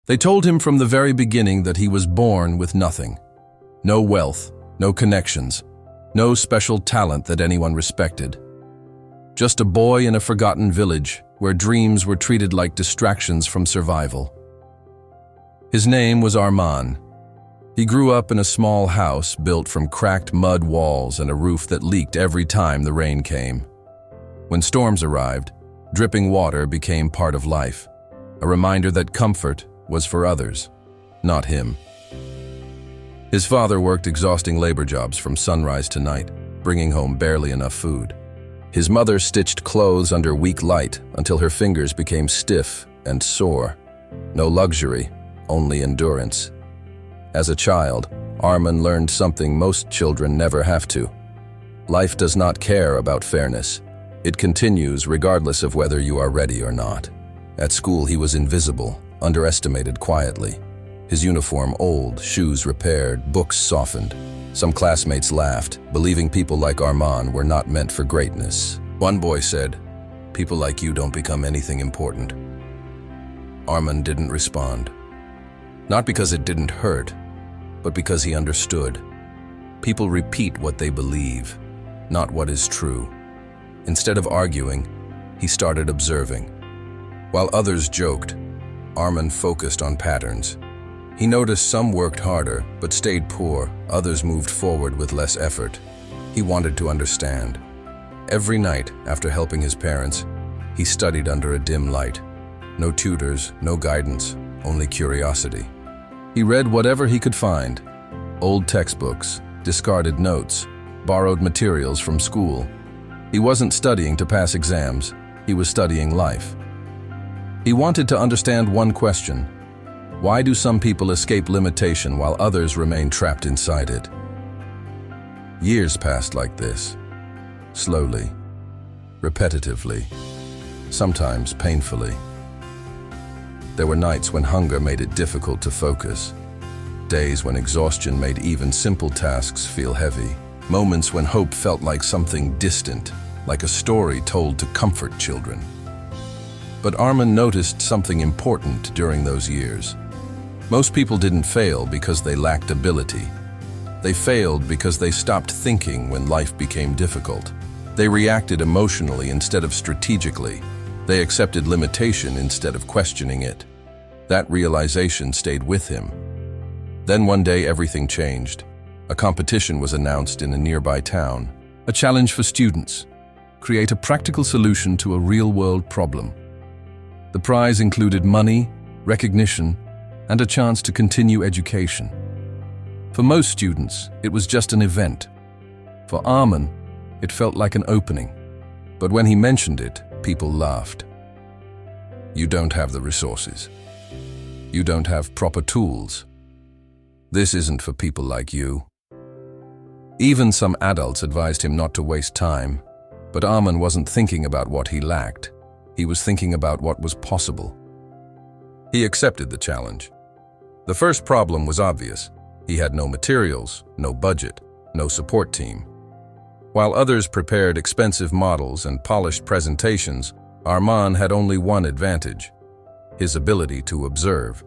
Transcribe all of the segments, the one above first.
They told him from the very beginning that he was born with nothing. No wealth, no connections, no special talent that anyone respected. Just a boy in a forgotten village where dreams were treated like distractions from survival. His name was Arman. He grew up in a small house built from cracked mud walls and a roof that leaked every time the rain came. When storms arrived, dripping water became part of life, a reminder that comfort was for others, not him. His father worked exhausting labor jobs from sunrise to night, bringing home barely enough food. His mother stitched clothes under weak light until her fingers became stiff and sore. No luxury, only endurance. As a child, Arman learned something most children never have to. Life does not care about fairness. It continues regardless of whether you are ready or not. At school, he was invisible, underestimated quietly. His uniform old, shoes repaired, books softened. Some classmates laughed, believing people like Arman were not meant for greatness. One boy said, "People like you don't become anything important." Arman didn't respond. Not because it didn't hurt, but because he understood. People repeat what they believe, not what is true. Instead of arguing, he started observing. While others joked, Arman focused on patterns. He noticed some worked harder but stayed poor, others moved forward with less effort. He wanted to understand. Every night, after helping his parents, he studied under a dim light. No tutors, no guidance, only curiosity. He read whatever he could find. Old textbooks, discarded notes, borrowed materials from school. He wasn't studying to pass exams, he was studying life. He wanted to understand one question: why do some people escape limitation while others remain trapped inside it? Years passed like this, slowly, repetitively, sometimes painfully. There were nights when hunger made it difficult to focus, days when exhaustion made even simple tasks feel heavy, moments when hope felt like something distant, like a story told to comfort children. But Arman noticed something important during those years. Most people didn't fail because they lacked ability. They failed because they stopped thinking when life became difficult. They reacted emotionally instead of strategically. They accepted limitation instead of questioning it. That realization stayed with him. Then one day everything changed. A competition was announced in a nearby town. A challenge for students: create a practical solution to a real-world problem. The prize included money, recognition, and a chance to continue education. For most students, it was just an event. For Arman, it felt like an opening. But when he mentioned it, people laughed. You don't have the resources. You don't have proper tools. This isn't for people like you. Even some adults advised him not to waste time, but Arman wasn't thinking about what he lacked. He was thinking about what was possible. He accepted the challenge. The first problem was obvious. He had no materials, no budget, no support team. While others prepared expensive models and polished presentations, Arman had only one advantage: his ability to observe.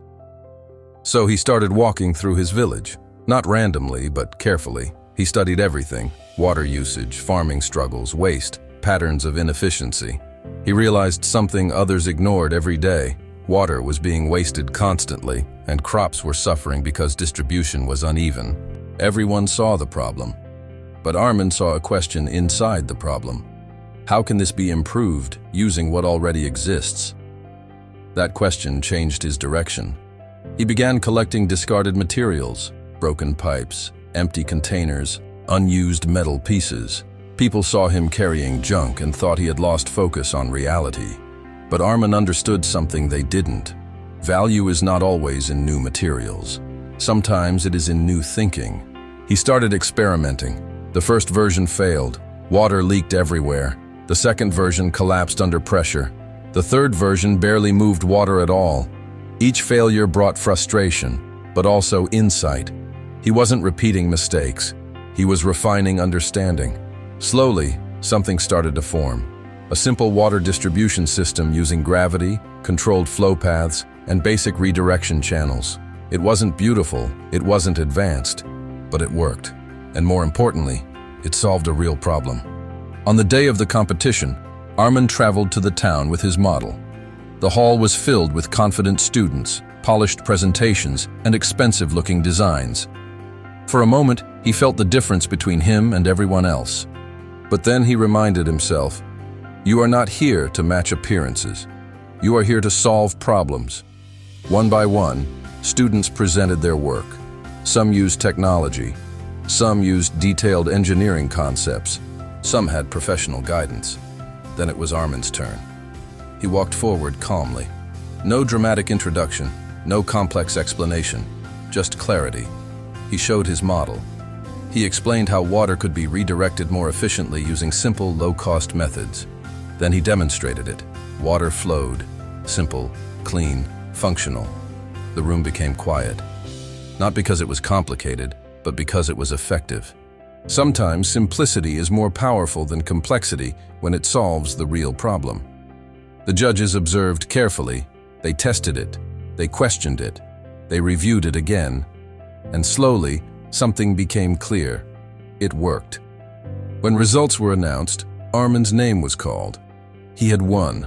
So he started walking through his village, not randomly but carefully. He studied everything: water usage, farming struggles, waste, patterns of inefficiency. He realized something others ignored every day. Water was being wasted constantly, and crops were suffering because distribution was uneven. Everyone saw the problem. But Arman saw a question inside the problem. How can this be improved using what already exists? That question changed his direction. He began collecting discarded materials: broken pipes, empty containers, unused metal pieces. People saw him carrying junk and thought he had lost focus on reality. But Arman understood something they didn't. Value is not always in new materials. Sometimes it is in new thinking. He started experimenting. The first version failed. Water leaked everywhere. The second version collapsed under pressure. The third version barely moved water at all. Each failure brought frustration, but also insight. He wasn't repeating mistakes. He was refining understanding. Slowly, something started to form. A simple water distribution system using gravity, controlled flow paths, and basic redirection channels. It wasn't beautiful, it wasn't advanced, but it worked. And more importantly, it solved a real problem. On the day of the competition, Arman traveled to the town with his model. The hall was filled with confident students, polished presentations, and expensive-looking designs. For a moment, he felt the difference between him and everyone else. But then he reminded himself, "You are not here to match appearances. You are here to solve problems." One by one, students presented their work. Some used technology. Some used detailed engineering concepts. Some had professional guidance. Then it was Arman's turn. He walked forward calmly. No dramatic introduction, no complex explanation, just clarity. He showed his model. He explained how water could be redirected more efficiently using simple, low-cost methods. Then he demonstrated it. Water flowed. Simple, clean, functional. The room became quiet. Not because it was complicated, but because it was effective. Sometimes simplicity is more powerful than complexity when it solves the real problem. The judges observed carefully. They tested it. They questioned it. They reviewed it again. And slowly, something became clear. It worked. When results were announced, Arman's name was called. He had won.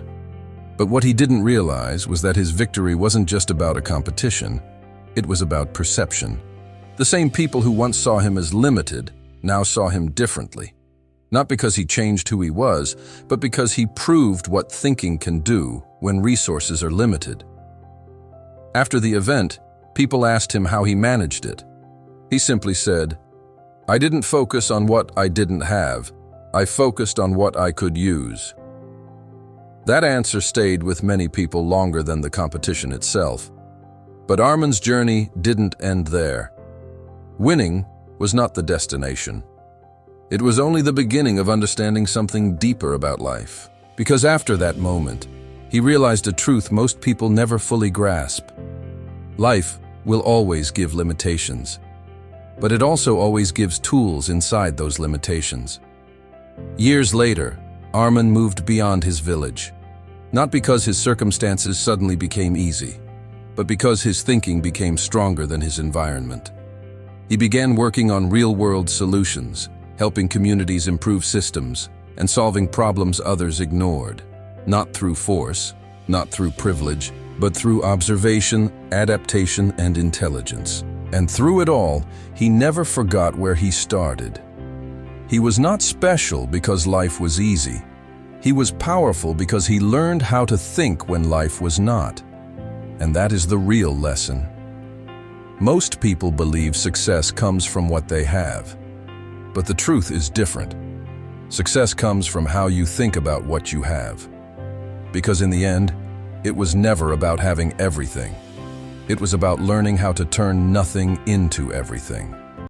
But what he didn't realize was that his victory wasn't just about a competition. It was about perception. The same people who once saw him as limited now saw him differently. Not because he changed who he was, but because he proved what thinking can do when resources are limited. After the event, people asked him how he managed it. He simply said, "I didn't focus on what I didn't have. I focused on what I could use." That answer stayed with many people longer than the competition itself. But Arman's journey didn't end there. Winning was not the destination. It was only the beginning of understanding something deeper about life. Because after that moment, he realized a truth most people never fully grasp. Life will always give limitations, but it also always gives tools inside those limitations. Years later, Arman moved beyond his village, not because his circumstances suddenly became easy, but because his thinking became stronger than his environment. He began working on real-world solutions, helping communities improve systems, and solving problems others ignored, not through force, not through privilege, but through observation, adaptation, and intelligence. And through it all, he never forgot where he started. He was not special because life was easy. He was powerful because he learned how to think when life was not. And that is the real lesson. Most people believe success comes from what they have. But the truth is different. Success comes from how you think about what you have. Because in the end, it was never about having everything. It was about learning how to turn nothing into everything.